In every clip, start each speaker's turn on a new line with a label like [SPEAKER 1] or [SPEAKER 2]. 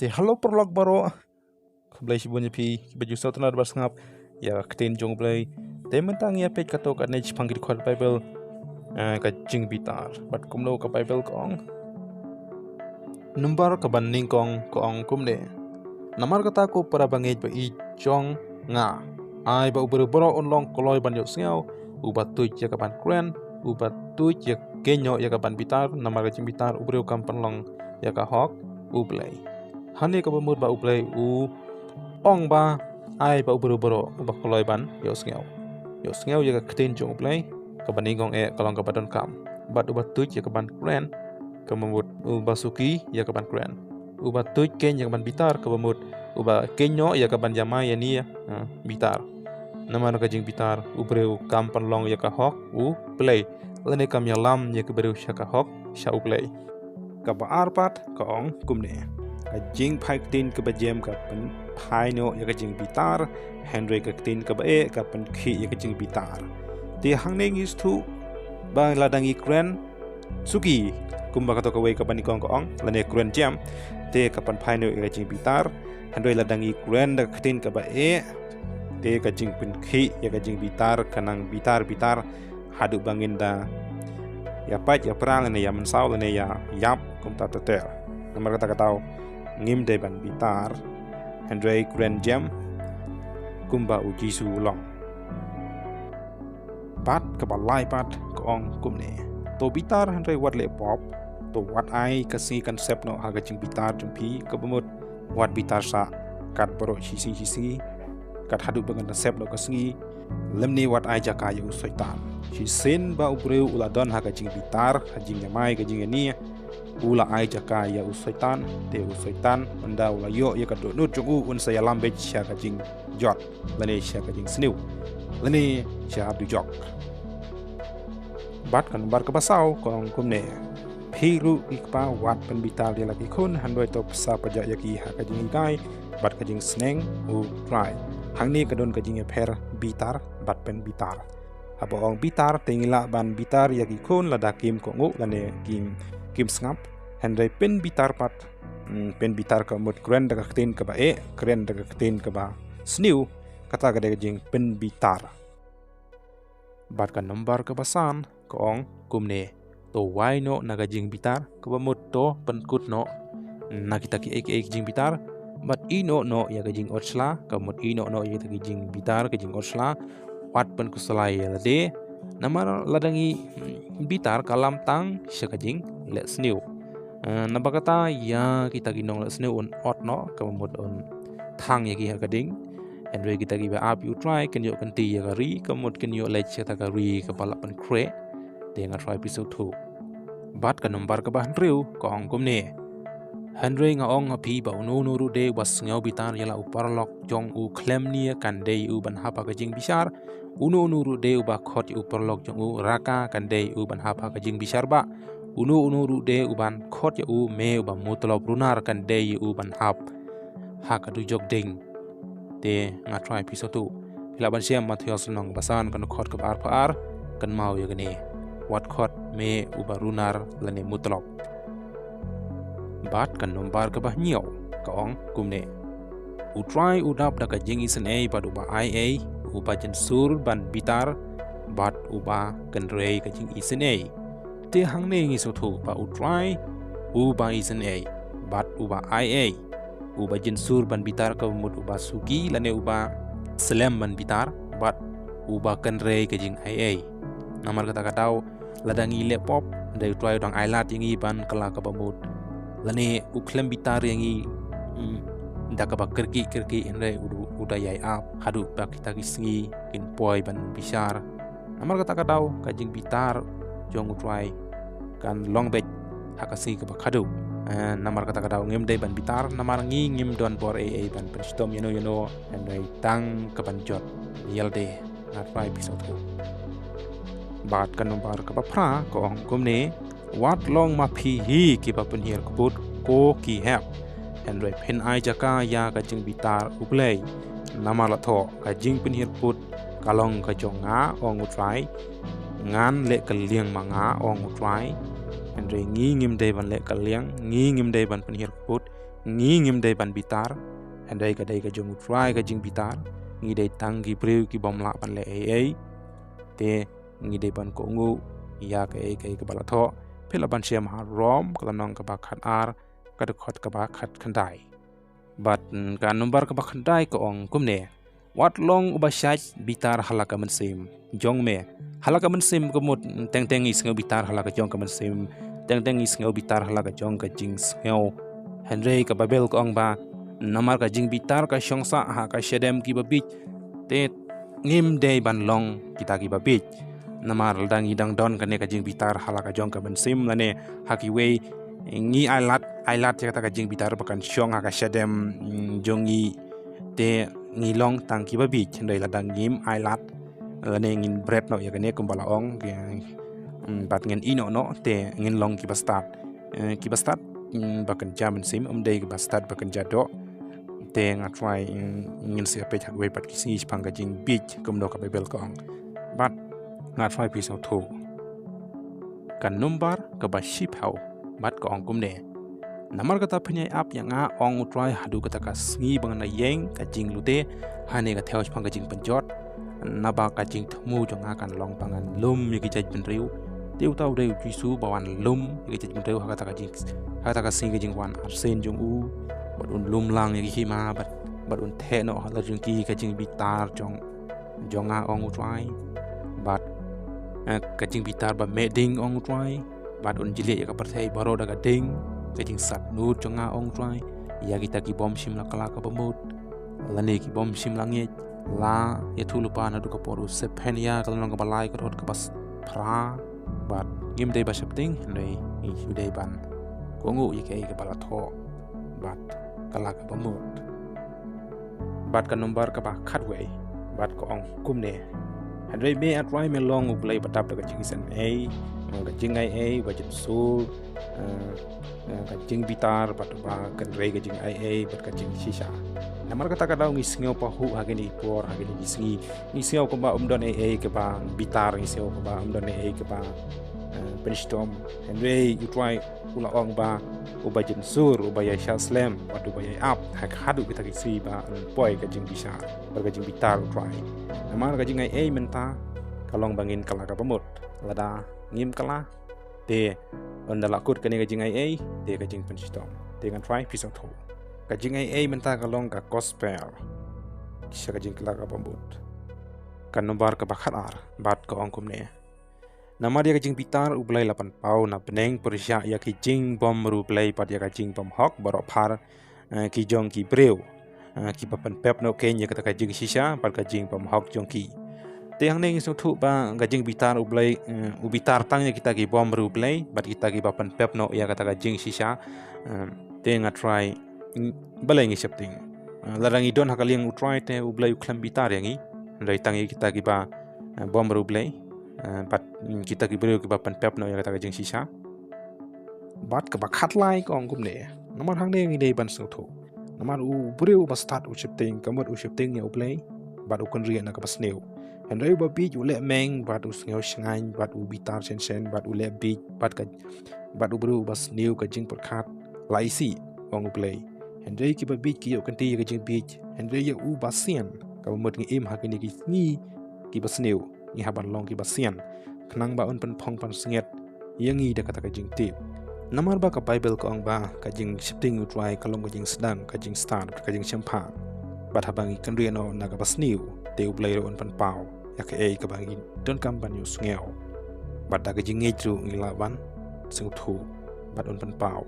[SPEAKER 1] Te halo perlog baro blai si bunyi pi baju sautan bas ngap ya ketin jong blai te mentang ya pet kato ka nej panggil khot bible ka jing bitar bat kumlo ka bible kong number ka banning kong kumde namar kata ko para bangej ba i jong nga ai ba ubero boro onlong koloi ban yo sngau ubat tu ya ka ban kren ubat tu ya kenyo ya ka ban bitar namar ka jing bitar ubero kam panlong ya ka hok ublai hani ka bamur ba ublai ong ba ai ba ubero ba koloi ban yo sngau ya ka ketin jong ublai ka baning kong kalong ka badon kam bat ubat tu ya ka ban kren ka mamut ubasuki ya ka ban kren ubat tu ken ya ka ban bitar ka bamut uba kenyo ya ka ban jamai ya ni bitar nama ka jing bitar ubreu kam panlong ya ka hok play lene kam ya lam ya ka breu sha ka hok sha play ka ba arpat ka ong kumne ka jing phai tin ka ba jem ka pen phai no ya ka jing bitar henry ka tin ka ba ka pen khi ya ka jing bitar ti hang ne is thu ba ladangi kren suki kumba ka to ka we ka bani kong ka ong lene kren jam te ka pen phai no ya ka jing bitar henry ladangi kren da ka tin ka ba te ka jing pen khi ya ka jing bitar kanang bitar hadu bangin da ya pat ya prang ne ya mensau ne ya yap kum ta ter nomor kata katau ngim de ban bitar Andre Grand Jam kumba uji su long pat ka balai pat ko ong kumne to bitar Andre wat le pop to wat ai ka si concept no ha ga jing bitar jumpi ka bumut wat bitar sa kat boro hisi kat hadu bangan concept no ka singi lemni wat ai jaka yu soitan si sen ba ubreu uladon ha ka jing bitar ha jing nyamai ka jing ni ula ai jaka ya usaitan te usaitan anda ula yo ya ka do no jungu un saya lambe sha ka jing jot lane sha ka jing sniu lane sha abdu jok bat kan bar ka basau kong kumne phiru ikpa wat pen bitar dia lagi khun handoi to sa paja yaki ha ka jing gai bat ka jing sneng u try hangni ka don ka jing pher bitar bat pen bitar abo ong bitar tengila ban bitar yaki khun lada kim ko ngu lane kim sngap Henry pen bitar pat pen bitar ka mut kren daga ketin ka ba kren daga ketin ka ba sniu kata ka daga jing pen bitar bat ka number ka basan ka ong kumne to wai no naga jing bitar ka ba mut to pen kut no nakita ki ek jing bitar bat ino no ya ka jing otsla ka mut ino no ya ka jing bitar ka jing otsla wat pen kusalai ya de namar ladangi bitar kalam tang syakajing let sniu nabakata ya kita ginong let sniu on ot no kamut on thang ya ki hakading andre kita gi ba up you try kan yo kan ti ya ri kamut kan yo let chata ka ri ka pala pan kre te nga try episode 2 bat kan number ka ba hnriu ko ong kumne Henry nga ong api ba unu ru de was ngau bitar yala uparlok jong u klem ni kan de u ban hapa ka jing bishar unu ru de u ba khot u parlok jong u raka kan de u ban hapa ka jing bishar ba unu ru de u ban khot ya u me u ba mutlab runar kan de u ban hap ha ka du jok ding te nga try episode 2 pila ban siam mathios nong basan kan khot ka bar par kan mau ya gane wat khot me u ba runar lane mutlab bat kan nombar ka bah nyaw ka ong kumne u try u dap da ka jing isen ba du ba ia u ba jen sur ban bitar bat u ba kan rei ka jing isen te hang ne ngi so thu ba u try u ba isen bat u ba ia u ba jen sur ban bitar ka mut u ba sugi lane u ba slam ban bitar bat u ba kan rei ka jing ia namar kata katau ladangi laptop dai try dang ailat yangi ban kala ka ba mut lane uklem bitar yangi ndaka ba kerki henre uda yai ap hadu ba kita kisngi kin poi ban bishar amar kata katau ka jing bitar jong utrai kan longbek hakasi ka ba khadu namar kata katau ngem dei ban bitar namar ngim don bor ban penstom yono henre tang ka ban jot yalde na try episode ko bat kan nombar ka ba phra ko kumne wat long ma phi hi ki pa pen hier kuput ko ki hap Henry pen ai jaka ya ka jing bitar uplay nama la tho ka jing pen hier put kalong ka jong nga ong utrai ngan le ka liang manga ong utrai Henry ngi ngim de ban le ka liang ngi ngim de ban pen hier put ngim dei ban bitar handai ka jong utrai ka jing bitar ngi dei tang ki priu ki bom la pan le ai te ngi dei ban ko ngu ya ka ka bala tho phela ban siam ha rom ka nong ka ba khat ar ka de khot ka ba khat khandai bat ka number ka ba khandai ko ong kumne wat long uba shaj bitar halaka mensim jong me halaka mensim ko mut teng is ngau bitar halaka jong ka mensim teng is ngau bitar halaka jong ka jing ngau Henry ka babel ko ong ba namar ka jing bitar ka shongsa ha ka shedem ki babit te ngim dei ban long kita ki babit namar dang idang don ka ne ka jing bitar halaka jong ka mensim lane haki we ngi ailat kata ka jing bitar bakan shong ha ka shedem jongi te ngilong tang ki babi chendai ladang ngim ailat lane ngin bread no ya kane kumbala ong bat ngin ino no te ngin long ki bastat bakan jaman sim dei ki bastat bakan jado te ngatrai ngin sia pe thak we pat ki si panga jing beach kumdo ka bebel ko ong bat ngatrai pi so tho kan number ka ba ship hau bat ko ong kumne namar kata penyai ap yang ong utrai hadu kata ka sngi bangna yeng ka jing lute hane ka theo pang ka jing penjot naba ka jing thmu jonga kan long pangan lum yiki jaj penriu tiu tau deu jisu bawan lum yiki jaj penriu kata ka singi jing wan arsen jong u badun lum lang yiki ma badun the no hala jing ki ka jing bitar jonga ong utrai bat ka jing bitar ba meding ong utrai badun jile ya ka perthai baro daga ding kajing sat nur jonga ong trai ya kita ki bom sim la kala ka bamut lani ki bom sim langit la ya thulupa na du ka poru sepen ya kala nong ka balai ka rot ka bas phra bat ngim dei ba shapting nei i dei ban ko ngu ye kai ka bala tho bat kala ka bamut bat ka number ka ba khatwei bat ko ong kumne hadrei me atrai me long play batap ka jing san ai ka jing ai ba jin sul ka jing bitar pat ba kan rei ka jing ai pat ka jing shisha namar kata ka daw ngi sngew pa hu ha geni por ha geni ngi sngew ko ba don ai ke ba bitar ngi sngew ko ba don ai ke ba penstom henry you try ula ong ba uba jin sur uba ya slam pat uba ya up ha hadu kita ki si ba poi ka jing bisha ba ka jing bitar try namar ka jing ai menta kalong bangin kala ka pamut lada ngim kala te onda lakut kani ka jing ai te ka jing penstom te kan try piso tho ka jing ai menta kalong ka gospel kisha ka jing kala ka pamut kan nombar ka bakhat ar bat ko ongkum ne nama dia ka jing bitar ublai lapan pau na peneng persya ya ki jing bom ru play pat ya ka jing bom hok baro phar ki jong ki breu ki papan pep no ken ya ka jing shisha pat ka jing bom hok jong ki te hang neng so thu ba ga jing bitar ublai ubitar tang ya kita ki bom ru play bat kita ki papan pep no ya ka jing shisha te nga try balai ngi shapting larangi don hakaling utrai te ublai uklam bitar yangi rai tang ya kita ki ba bom ru play bat kita ki breu ki papan pep no ya ka jing shisha bat ka ba khat lai ko ongum ne namar hang neng dei ban so thu namar u breu ba start u shapting kamot u shapting ya ublai bat u kon rian na ka basneu Henry babi ule meng bat u sngew shngain bat u bitar sen bat u le big bat u bru bas new ka jing perkhat laisi ong play Henry ki babi ki yo kanti ka jing beach Henry ya u basian ka mot ngi im ha ki basneu ngi haban long ki basian khnang ba on pen phong pan snget yangi da kata ka jing tip namar ba ka bible ko ong ba ka jing shifting u try kalong ka jing sedang ka jing start ka jing champa bat habangi kan riano na ka basneu te u play on pan pau ya ke ka bangi don kam ban yu sngew bat da ka jing ngetru ngila ban sing thu bat on pan pau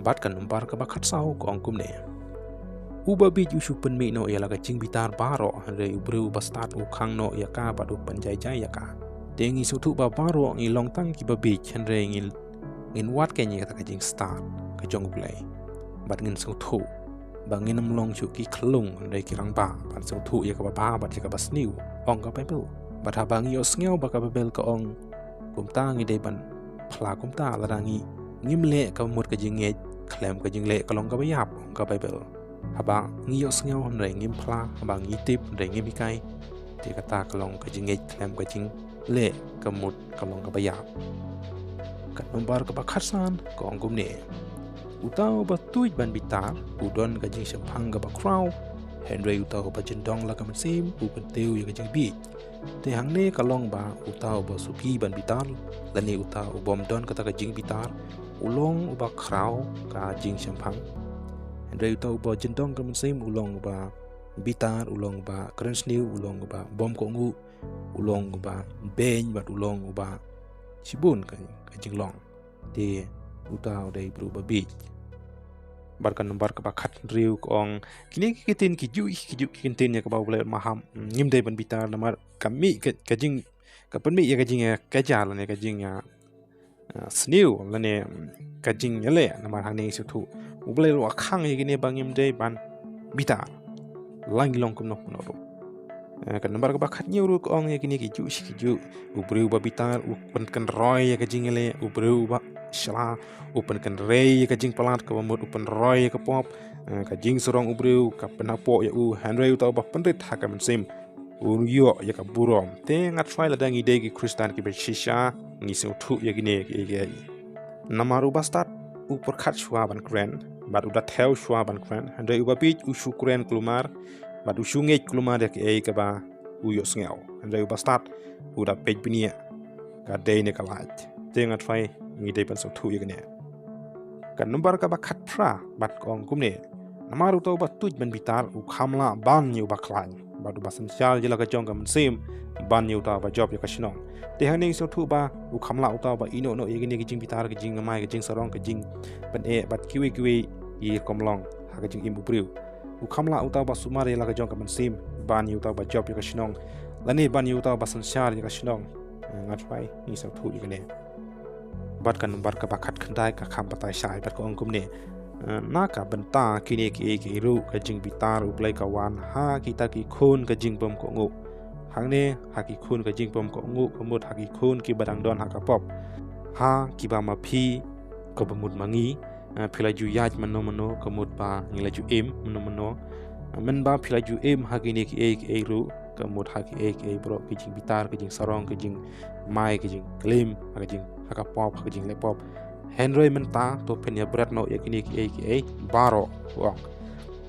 [SPEAKER 1] bat kan numbar ka bakhat sau ko ong kumne uba bi ju shu pen me no ya la ka jing bitar baro re ubru bastat u khang no ya ka bat u panjai jai ya ka tengi su thu ba baro ngi long tang ki ba bi chen re ngin wat ke ni ka jing start ka jong play bat ngin su thu bangin long chu ki khlung re ki rang ba ban su thu ya ka ba bat ya ka bas new ong ka bible bat ha bang yo sngew ba ka bible ka ong kum ta ngi de ban phla kum ta la rangi ngim le ka mut ka jing nge klem ka jing le ka long ka ba yap ong ka bible ha ba ngi yo sngew hon re ngim phla ha ba ngi tip re ngim kai te ka ta ka long ka jing nge klem ka jing le ka mut ka long ka ba yap ka numbar ka ba kharsan ka ong kum ne utau ba tuj ban bitar udon kajing sempang ga ba kraw Henry utau ba jendong la kaman sim ukan teu ya kajing bi te hang ne kalong ba utau ba supi ban bitar lani utau bom don kata kajing bitar ulong ba kraw ka jing sempang Henry utau ba jendong kaman sim ulong ba bitar ulong ba krensniu ulong ba bom ko ngu ulong ba beny bat ulong ba sibun kajing long te utau dai berubah bij barkan nombar ke bakat riu kong kini kitin kiju kintin ya ke bau boleh maham ngim dai ban bitar nomor kami kajing kapan mi ya kajing ya kajar ne kajing ya sniu lane kajing ya le nomor hang ne sutu boleh lo akhang ya gini bangim dai ban bitar lang long kum nok no kan nomor ke bakat nyu kong ya kini kiju ubreu ba bitar upan kan roy ya kajing le ubreu ba shala upan kan rei kajing palat ka bamut upan roy ka pop kajing sorong ubreu ka penapo ya Henry utau ba pendrit ha ka mensim yo ya ka burom te ngat try la dangi degi kristan ki be shisha ni so thu ya gine ke namaru bastat upar khat shwa ban kren bad uda theo shwa ban kren Henry uba bich ushu kren klumar bad ushu ngej klumar ya ke ka ba uyo sngew Henry uba start uda pej binia ka dei ne ka lat te ngat try ngi dei pan so thu ya gine kan nomor ka ba khat pra bat kong kumne namaru to ba tuj ban bitar u khamla ban yu ba klan ba du basan chal jela ka jong ka sim ban yu ta ba job ya ka shinong te haning so thu ba u khamla u ta ba ino no yegine ki jing bitar ki jing mai ki jing sarong ki jing ban e bat kiwi yi komlong ha ka jing imbu priu u khamla u ta ba sumare la ka jong ka sim ban yu ta ba job ya ka shinong lani ban yu ta ba san chal ya ka shinong ngat pai ni so thu yegine bat kan nomor ka bakat khandai ka kham patai sai bat ko angkum ne na ka benta kini ki ru ka jing bitar u play ka wan ha kita ki khun ka jing bom ko ngu hang ne ha ki khun ka jing bom ko ngu komut ha ki khun ki badang don ha ka pop ha ki ba ma phi ko bamut mangi phila ju yaj mano komut ba ngila ju em mano men ba phila ju em ha ki ne ki ru komut ha ki bro ki jing bitar ki jing sarong ki jing mai ki jing klim ha ki jing haka pop haka jing le pop Henry menta to penya berat no yakini ki baro wong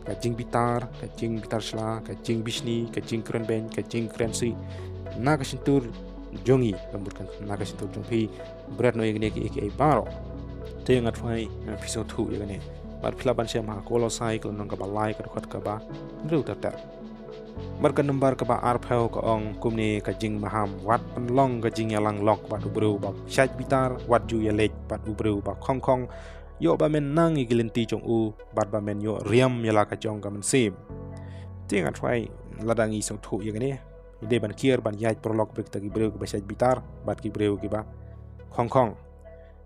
[SPEAKER 1] ka jing bitar shla ka jing bisni ka jing kren ben ka jing krensi na ka sintur jongi kambutkan na ka sintur jongpi berat no yakini ki baro te ngat fai piso thu yakini bar philaban sia ma kolosai ko nong ka balai ka khot ka ba ru ta barkan nomor ka ba arphau ka ong kumni ka jing maham wat penlong ka jing yalang lok bat ubru ba shaj bitar wat ju ya lek bat ubru ba khong yo ba men nang igilenti jong u bat ba men yo riam yala ka jong ka men sim tinga try ladangi so thu yegane ide ban kier ban yaj prolog bek ta gi breu ba shaj bitar bat ki breu ki ba khong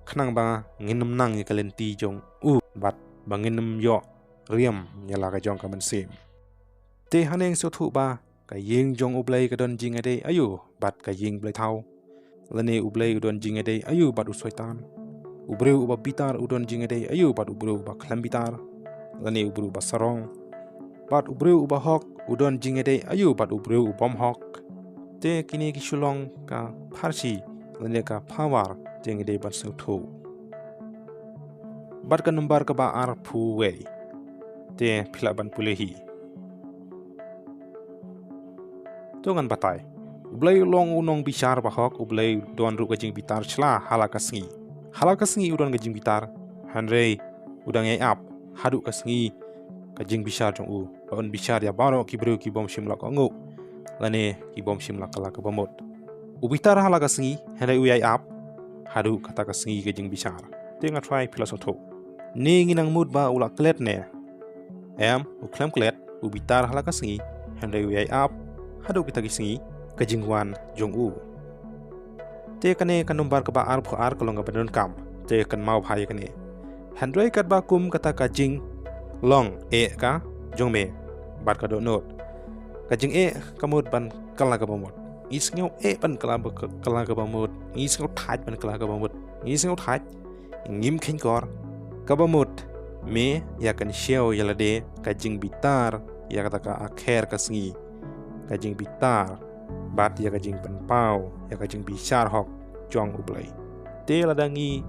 [SPEAKER 1] khnang ba nginum nang igilenti jong u bat ba nginum yo riam yala ka jong ka men sim te haneng so thu ba ka ying jong ublai ka don jing ade ayu bat ka ying blai thau lane ublai don jing ade ayu bat u soitan ubreu ba bitar udon jing ade ayu bat ubreu ba khlam bitar lane ubreu ba sarong bat ubreu ba hok udon jing ade ayu bat ubreu bom hok te kini ki shulong ka pharsi lane ka power jing ade bat so thu bat ka number ka ba ar phu we te philaban pulehi Tungan batai. Ublay long unong bishar bahok ublay don ru kajing bitar chla halakasngi. Halakasngi udon kajing bitar. Henry udang ay ap hadu kasngi kajing bishar jong u. Baon bishar ya baro ki bru ki bom shimla ko ngu. Lane ki bom shimla kala ka bomot. Ubitar halakasngi Henry uyay ap hadu kata kasngi kajing bishar. Tinga try filosoto. Ni nginang mood ba ulak klet ne. Uklam klet ubitar halakasngi Henry uyay ap hadu kita gisingi kajingwan jong u te kane kanumbar ka ba ar phu ar kolong ka badon kam te kan mau bhai kane Henry kat ba kum kata kajing long e ka jong me bar ka do not kajing e kamut ban kala ka bomot isngeu e ban kala ka bomot isngeu thaj ban kala ka bomot isngeu thaj ngim khin kor ka bomot me ya kan sheo yalade kajing bitar ya kata ka akher ka singi kajing bitar bat ya kajing penpau ya kajing bishar hok jong ublai te ladangi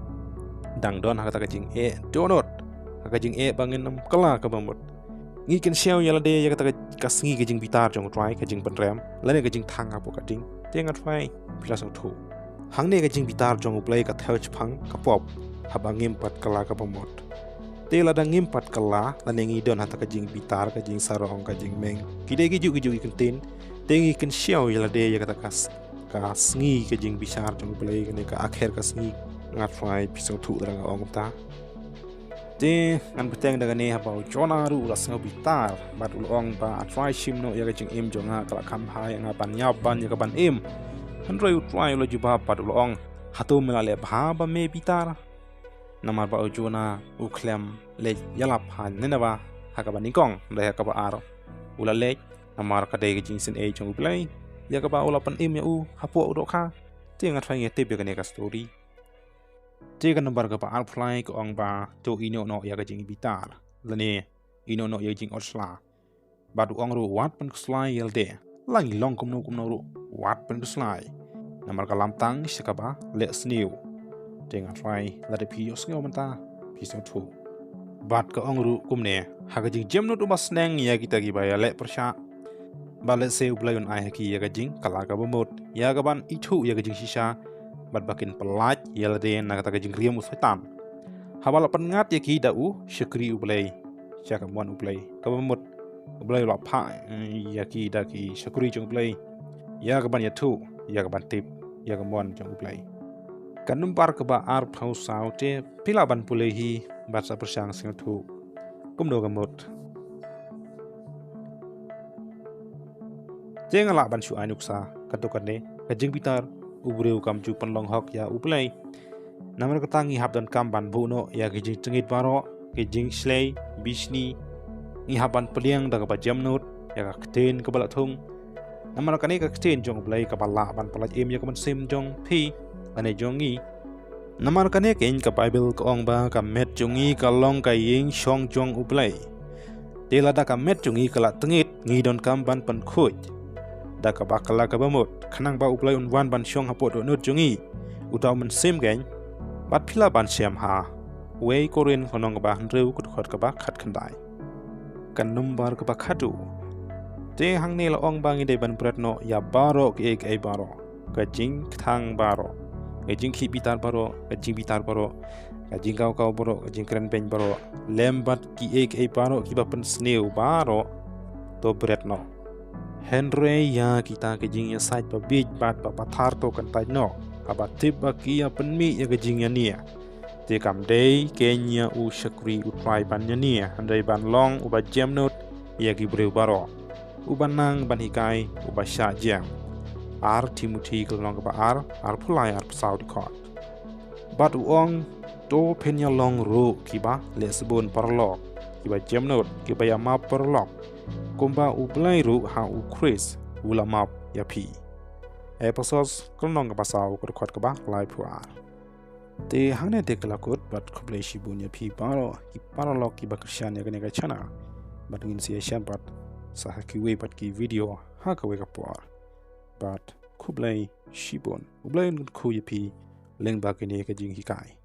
[SPEAKER 1] dang don kata kajing e donot haka jing bangin nam kala ka bamut ngi ken siaw yala de ya kata kasngi ka jing bitar jong try ka jing penrem lane ka jing thang apo ka ding tengat fai pila sang thu hangne ka jing bitar jong play ka thauch phang ka pop habangim pat kala ka bamut te la dangim pat kala lane ngi don hata ka jing bitar ka jing sarong ka jing meng kide gi ju ken tin tengi ken siaw yala de ya kata kasngi ka jing bisar jong play ka akhir kasngi ngat fai pisang thu drang ong ta te an peteng daga ne habau jona ru la sang bitar bat ulong ba try shim no ya jing im jonga kala kham hai nga ban nyap ban ya ban im han roi try lo juba pat ulong hatu mela le bha ba me bitar namar ba jona u klem le yala phan ne na ba ha ka ban ni kong le ha ka ba ar ula le namar ka de jing sin e jong play ya ka ba ula pan im ya u hapo u do kha te ngat fai nge te be ka ne ka story Jika nambar ka pa alfly ko ang ba to ino no ya ka jing bitar lane ino no ya jing osla badu ang ru wat pen slai yelde lang long kum no ru wat pen slai nambar ka lamtang sikaba le snew jeng alfly la de pi osngo manta pi so thu bat ka ang ru kum ne ha ka jing jem no tu mas neng ya kita gi ba ya le persha ba le se ublayon ai ki ya ka jing kala ka bomot ya ka ban itu ya ka jing sisa bat bakin pelaj yalde na kata jing riam usaitam habala pengat ya ki dau syukri ublay syaka muan ublay kabamut ublay la pha ya ki da ki syukri jong ublay ya ka ban ya thu ya ka ban tip ya ka muan jong ublay kanum par ka ba ar phau sau te pila ban pulei hi bat sa persang sing thu kumdo gamut jengala ban shu ainuksa katokane ka jing bitar ubreu kam ju panlong hok ya uplay namar katangi habdan kam ban buno ya ki jing tengit baro ki jing slay bisni ni haban peliang daga ba jamnot ya ka kten ka bala thung namar kani ka kten jong blay ka bala ban palaj em ya ka ban sim jong phi ane jongi namar kani ka in ka bible ka ong ba ka met jongi ka long ka ying shong jong uplay tela da ka met jongi ka la tengit ngi don kam ban pan khoj da ka bakala ka bamut khanang ba uplay unwan ban shong hapo do not jongi utaw man sim gain bat phila ban siam ha wei korin khonong ba hanreu kut khot ka ba khat khandai kan number ka ba khatu te hang ne la ong bangi de ban pratno ya baro ke ek ai baro ka jing thang baro ka jing khi bitar baro ka jing bitar baro ka jing kau baro ka jing kren pen baro lembat ki ek ai baro ki ba pan sneu baro to bretno Henry ya kita ke jing ya site pa big bat pa pathar to kan tai no aba tip ba ki ya penmi ya ke jing ya nia te kam day Kenya u shakri u try ban ya nia andai ban long u ba jam note ya ki breu baro u banang ban hikai u ba sha jam ar Timothy ko long ba ar pulai ar saudi court bat u ong to pen ya long ro ki ba le sebon parlo ki ba jam note ki ba ya map parlo kumba ublay ru ha u Chris ulamap ya pi episodes kulnong ka basaw ko khot ka ba live puar te hangne te kala kot bat khublay shibun ya pi paro ki paralo ki ba krishan ya gane ga chana bat ngin si shan bat sa ki we bat ki video ha ka we ka puar bat khublay shibun ublay khu ya pi leng ba ke ne ka jing hikai